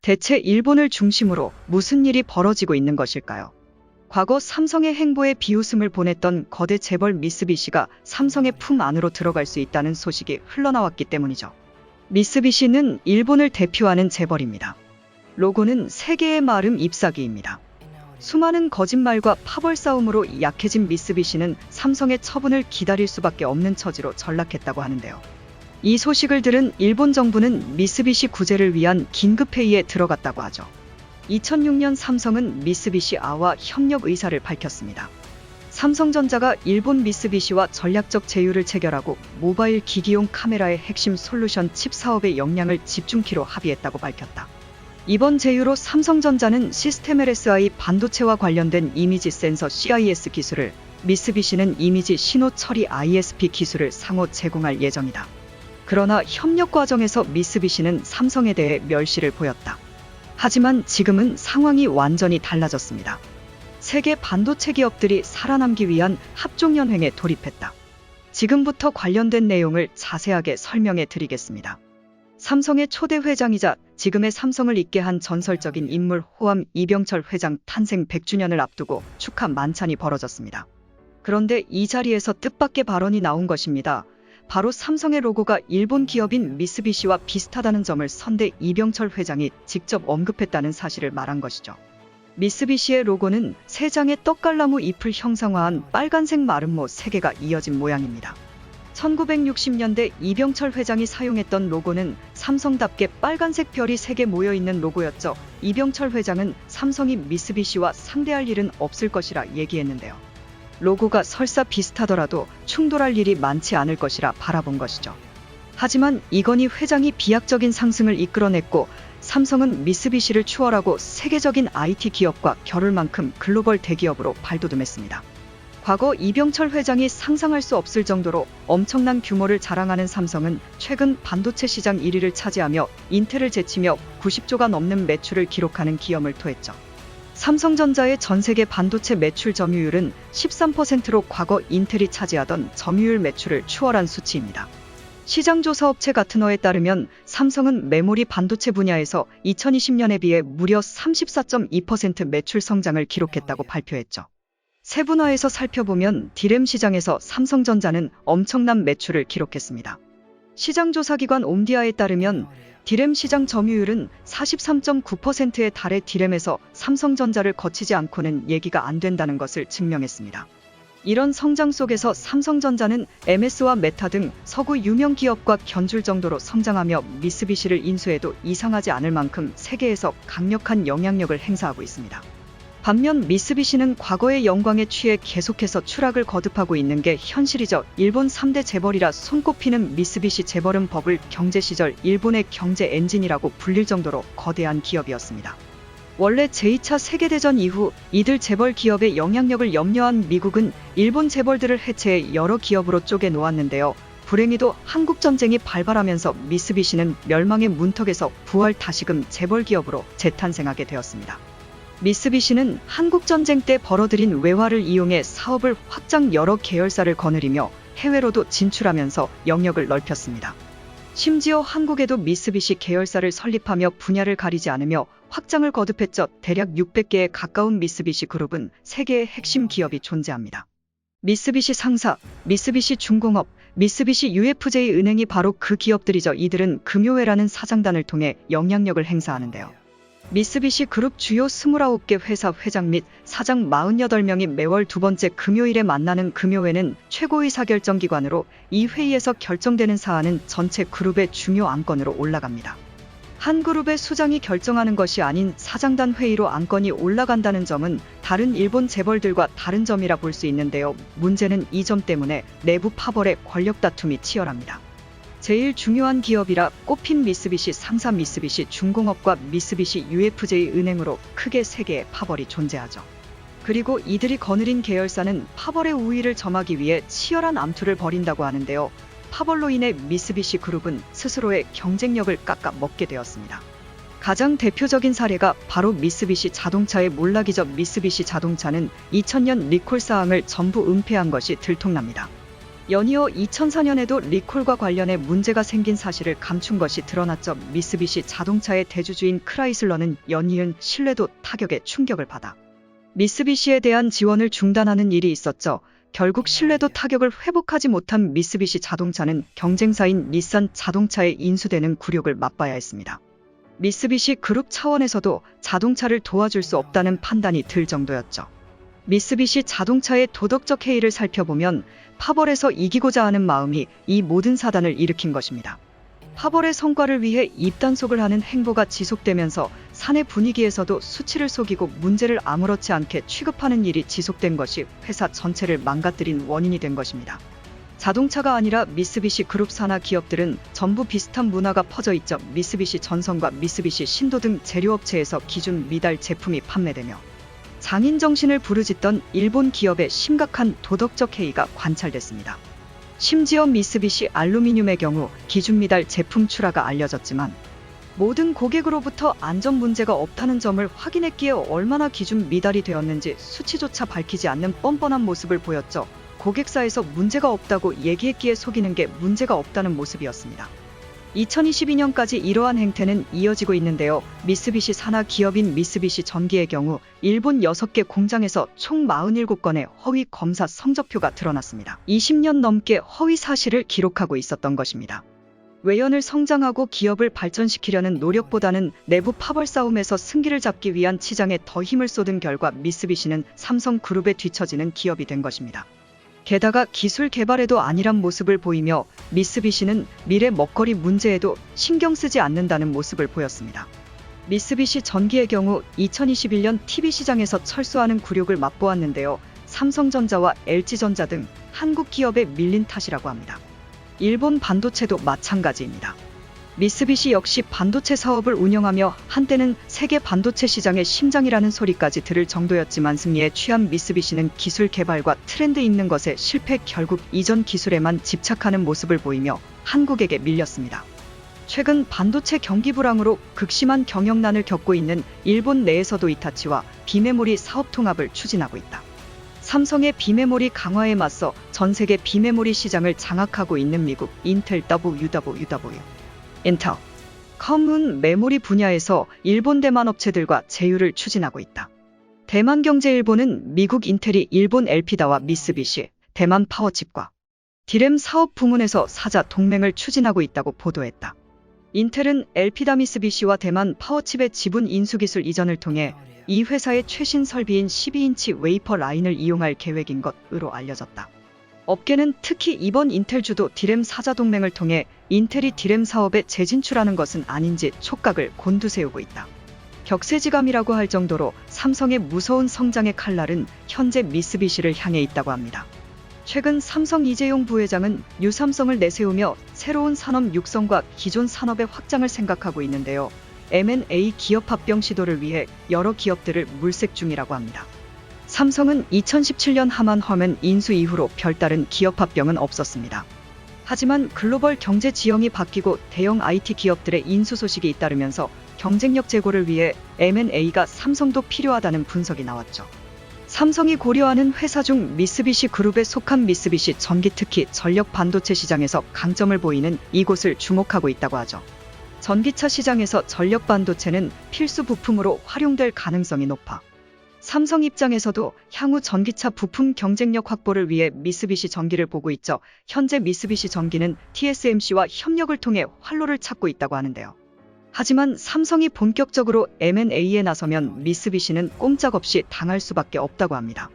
대체 일본을 중심으로 무슨 일이 벌어지고 있는 것일까요? 과거 삼성의 행보에 비웃음을 보냈던 거대 재벌 미쓰비시가 삼성의 품 안으로 들어갈 수 있다는 소식이 흘러나왔기 때문이죠. 미쓰비시는 일본을 대표하는 재벌입니다. 로고는 세계의 마름 잎사귀입니다. 수많은 거짓말과 파벌 싸움으로 약해진 미쓰비시는 삼성의 처분을 기다릴 수밖에 없는 처지로 전락했다고 하는데요. 이 소식을 들은 일본 정부는 미쓰비시 구제를 위한 긴급회의에 들어갔다고 하죠. 2006년 삼성은 미쓰비시와 협력 의사를 밝혔습니다. 삼성전자가 일본 미쓰비시와 전략적 제휴를 체결하고 모바일 기기용 카메라의 핵심 솔루션 칩 사업의 역량을 집중키로 합의했다고 밝혔다. 이번 제휴로 삼성전자는 시스템 LSI 반도체와 관련된 이미지 센서 CIS 기술을, 미쓰비시는 이미지 신호 처리 ISP 기술을 상호 제공할 예정이다. 그러나 협력 과정에서 미쓰비시는 삼성에 대해 멸시를 보였다. 하지만 지금은 상황이 완전히 달라졌습니다. 세계 반도체 기업들이 살아남기 위한 합종연횡에 돌입했다. 지금부터 관련된 내용을 자세하게 설명해 드리겠습니다. 삼성의 초대 회장이자 지금의 삼성을 잇게 한 전설적인 인물 호암 이병철 회장 탄생 100주년을 앞두고 축하 만찬이 벌어졌습니다. 그런데 이 자리에서 뜻밖의 발언이 나온 것입니다. 바로 삼성의 로고가 일본 기업인 미쓰비시와 비슷하다는 점을 선대 이병철 회장이 직접 언급했다는 사실을 말한 것이죠. 미쓰비시의 로고는 세 장의 떡갈나무 잎을 형상화한 빨간색 마름모 3개가 이어진 모양입니다. 1960년대 이병철 회장이 사용했던 로고는 삼성답게 빨간색 별이 3개 모여있는 로고였죠. 이병철 회장은 삼성이 미쓰비시와 상대할 일은 없을 것이라 얘기했는데요. 로고가 설사 비슷하더라도 충돌할 일이 많지 않을 것이라 바라본 것이죠. 하지만 이건희 회장이 비약적인 상승을 이끌어냈고 삼성은 미쓰비시를 추월하고 세계적인 IT 기업과 겨룰 만큼 글로벌 대기업으로 발돋움했습니다. 과거 이병철 회장이 상상할 수 없을 정도로 엄청난 규모를 자랑하는 삼성은 최근 반도체 시장 1위를 차지하며 인텔을 제치며 90조가 넘는 매출을 기록하는 기염을 토했죠. 삼성전자의 전세계 반도체 매출 점유율은 13%로 과거 인텔이 차지하던 점유율 매출을 추월한 수치입니다. 시장조사업체 가트너에 따르면 삼성은 메모리 반도체 분야에서 2020년에 비해 무려 34.2% 매출 성장을 기록했다고 발표했죠. 세분화해서 살펴보면 D램 시장에서 삼성전자는 엄청난 매출을 기록했습니다. 시장조사기관 옴디아에 따르면 D램 시장 점유율은 43.9%에 달해 D램에서 삼성전자를 거치지 않고는 얘기가 안 된다는 것을 증명했습니다. 이런 성장 속에서 삼성전자는 MS와 메타 등 서구 유명 기업과 견줄 정도로 성장하며 미쓰비시를 인수해도 이상하지 않을 만큼 세계에서 강력한 영향력을 행사하고 있습니다. 반면 미쓰비시는 과거의 영광에 취해 계속해서 추락을 거듭하고 있는 게 현실이죠. 일본 3대 재벌이라 손꼽히는 미쓰비시 재벌은 버블 경제 시절 일본의 경제 엔진이라고 불릴 정도로 거대한 기업이었습니다. 원래 제2차 세계대전 이후 이들 재벌 기업의 영향력을 염려한 미국은 일본 재벌들을 해체해 여러 기업으로 쪼개 놓았는데요. 불행히도 한국전쟁이 발발하면서 미쓰비시는 멸망의 문턱에서 부활 다시금 재벌 기업으로 재탄생하게 되었습니다. 미쓰비시는 한국전쟁 때 벌어들인 외화를 이용해 사업을 확장 여러 계열사를 거느리며 해외로도 진출하면서 영역을 넓혔습니다. 심지어 한국에도 미쓰비시 계열사를 설립하며 분야를 가리지 않으며 확장을 거듭했죠. 대략 600개에 가까운 미쓰비시 그룹은 세계의 핵심 기업이 존재합니다. 미쓰비시 상사, 미쓰비시 중공업, 미쓰비시 UFJ 은행이 바로 그 기업들이죠. 이들은 금요회라는 사장단을 통해 영향력을 행사하는데요. 미쓰비시 그룹 주요 29개 회사 회장 및 사장 48명이 매월 두 번째 금요일에 만나는 금요회는 최고의사결정기관으로 이 회의에서 결정되는 사안은 전체 그룹의 중요 안건으로 올라갑니다. 한 그룹의 수장이 결정하는 것이 아닌 사장단 회의로 안건이 올라간다는 점은 다른 일본 재벌들과 다른 점이라 볼 수 있는데요. 문제는 이 점 때문에 내부 파벌의 권력 다툼이 치열합니다. 제일 중요한 기업이라 꼽힌 미쓰비시 상사 미쓰비시 중공업과 미쓰비시 UFJ 은행으로 크게 3개의 파벌이 존재하죠. 그리고 이들이 거느린 계열사는 파벌의 우위를 점하기 위해 치열한 암투를 벌인다고 하는데요. 파벌로 인해 미쓰비시 그룹은 스스로의 경쟁력을 깎아 먹게 되었습니다. 가장 대표적인 사례가 바로 미쓰비시 자동차의 몰락이죠. 미쓰비시 자동차는 2000년 리콜 사항을 전부 은폐한 것이 들통납니다. 연이어 2004년에도 리콜과 관련해 문제가 생긴 사실을 감춘 것이 드러났죠. 미쓰비시 자동차의 대주주인 크라이슬러는 연이은 신뢰도 타격에 충격을 받아 미쓰비시에 대한 지원을 중단하는 일이 있었죠. 결국 신뢰도 타격을 회복하지 못한 미쓰비시 자동차는 경쟁사인 닛산 자동차에 인수되는 굴욕을 맛봐야 했습니다. 미쓰비시 그룹 차원에서도 자동차를 도와줄 수 없다는 판단이 들 정도였죠. 미쓰비시 자동차의 도덕적 해이를 살펴보면 파벌에서 이기고자 하는 마음이 이 모든 사단을 일으킨 것입니다. 파벌의 성과를 위해 입단속을 하는 행보가 지속되면서 사내 분위기에서도 수치를 속이고 문제를 아무렇지 않게 취급하는 일이 지속된 것이 회사 전체를 망가뜨린 원인이 된 것입니다. 자동차가 아니라 미쓰비시 그룹 산하 기업들은 전부 비슷한 문화가 퍼져 있죠. 미쓰비시 전선과 미쓰비시 신도 등 제료업체에서 기준 미달 제품이 판매되며 장인 정신을 부르짖던 일본 기업의 심각한 도덕적 해이가 관찰됐습니다. 심지어 미쓰비시 알루미늄의 경우 기준 미달 제품 출하가 알려졌지만 모든 고객으로부터 안전 문제가 없다는 점을 확인했기에 얼마나 기준 미달이 되었는지 수치조차 밝히지 않는 뻔뻔한 모습을 보였죠. 고객사에서 문제가 없다고 얘기했기에 속이는 게 문제가 없다는 모습이었습니다. 2022년까지 이러한 행태는 이어지고 있는데요. 미쓰비시 산하 기업인 미쓰비시 전기의 경우 일본 6개 공장에서 총 47건의 허위 검사 성적표가 드러났습니다. 20년 넘게 허위 사실을 기록하고 있었던 것입니다. 외연을 성장하고 기업을 발전시키려는 노력보다는 내부 파벌 싸움에서 승기를 잡기 위한 치장에 더 힘을 쏟은 결과 미쓰비시는 삼성그룹에 뒤처지는 기업이 된 것입니다. 게다가 기술 개발에도 안일한 모습을 보이며 미쓰비시는 미래 먹거리 문제에도 신경 쓰지 않는다는 모습을 보였습니다. 미쓰비시 전기의 경우 2021년 TV 시장에서 철수하는 굴욕을 맛보았는데요. 삼성전자와 LG전자 등 한국 기업에 밀린 탓이라고 합니다. 일본 반도체도 마찬가지입니다. 미쓰비시 역시 반도체 사업을 운영하며 한때는 세계 반도체 시장의 심장이라는 소리까지 들을 정도였지만 승리에 취한 미쓰비시는 기술 개발과 트렌드 있는 것에 실패 결국 이전 기술에만 집착하는 모습을 보이며 한국에게 밀렸습니다. 최근 반도체 경기 불황으로 극심한 경영난을 겪고 있는 일본 내에서도 이타치와 비메모리 사업 통합을 추진하고 있다. 삼성의 비메모리 강화에 맞서 전 세계 비메모리 시장을 장악하고 있는 미국 인텔 인텔 컴은 메모리 분야에서 일본 대만 업체들과 제휴를 추진하고 있다. 대만경제일보는 미국 인텔이 일본 엘피다와 미쓰비시, 대만 파워칩과 디램 사업 부문에서 사자 동맹을 추진하고 있다고 보도했다. 인텔은 엘피다 미쓰비시와 대만 파워칩의 지분 인수기술 이전을 통해 이 회사의 최신 설비인 12인치 웨이퍼 라인을 이용할 계획인 것으로 알려졌다. 업계는 특히 이번 인텔주도 디램 사자 동맹을 통해 인텔이 디램 사업에 재진출하는 것은 아닌지 촉각을 곤두세우고 있다. 격세지감이라고 할 정도로 삼성의 무서운 성장의 칼날은 현재 미쓰비시를 향해 있다고 합니다. 최근 삼성 이재용 부회장은 뉴삼성을 내세우며 새로운 산업 육성과 기존 산업의 확장을 생각하고 있는데요. M&A 기업 합병 시도를 위해 여러 기업들을 물색 중이라고 합니다. 삼성은 2017년 하만화면 인수 이후로 별다른 기업 합병은 없었습니다. 하지만 글로벌 경제 지형이 바뀌고 대형 IT 기업들의 인수 소식이 잇따르면서 경쟁력 제고를 위해 M&A가 삼성도 필요하다는 분석이 나왔죠. 삼성이 고려하는 회사 중 미쓰비시 그룹에 속한 미쓰비시 전기 특히 전력 반도체 시장에서 강점을 보이는 이곳을 주목하고 있다고 하죠. 전기차 시장에서 전력 반도체는 필수 부품으로 활용될 가능성이 높아 삼성 입장에서도 향후 전기차 부품 경쟁력 확보를 위해 미쓰비시 전기를 보고 있죠. 현재 미쓰비시 전기는 TSMC와 협력을 통해 활로를 찾고 있다고 하는데요. 하지만 삼성이 본격적으로 M&A에 나서면 미쓰비시는 꼼짝없이 당할 수밖에 없다고 합니다.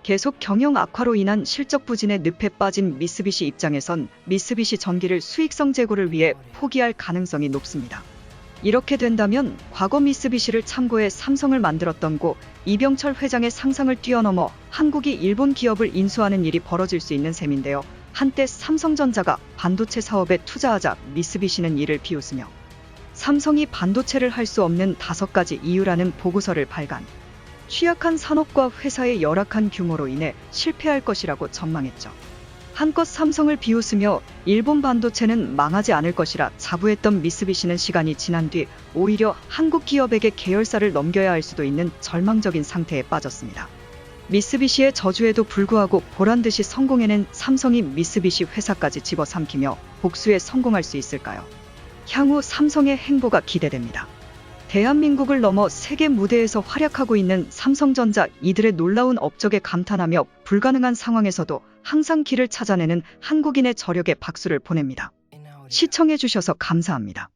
계속 경영 악화로 인한 실적 부진에 늪에 빠진 미쓰비시 입장에선 미쓰비시 전기를 수익성 제고를 위해 포기할 가능성이 높습니다. 이렇게 된다면 과거 미쓰비시를 참고해 삼성을 만들었던 고 이병철 회장의 상상을 뛰어넘어 한국이 일본 기업을 인수하는 일이 벌어질 수 있는 셈인데요. 한때 삼성전자가 반도체 사업에 투자하자 미쓰비시는 이를 비웃으며 삼성이 반도체를 할 수 없는 5가지 이유라는 보고서를 발간. 취약한 산업과 회사의 열악한 규모로 인해 실패할 것이라고 전망했죠. 한껏 삼성을 비웃으며 일본 반도체는 망하지 않을 것이라 자부했던 미쓰비시는 시간이 지난 뒤 오히려 한국 기업에게 계열사를 넘겨야 할 수도 있는 절망적인 상태에 빠졌습니다. 미쓰비시의 저주에도 불구하고 보란듯이 성공해낸 삼성이 미쓰비시 회사까지 집어삼키며 복수에 성공할 수 있을까요? 향후 삼성의 행보가 기대됩니다. 대한민국을 넘어 세계 무대에서 활약하고 있는 삼성전자, 이들의 놀라운 업적에 감탄하며 불가능한 상황에서도 항상 길을 찾아내는 한국인의 저력에 박수를 보냅니다. 시청해주셔서 감사합니다.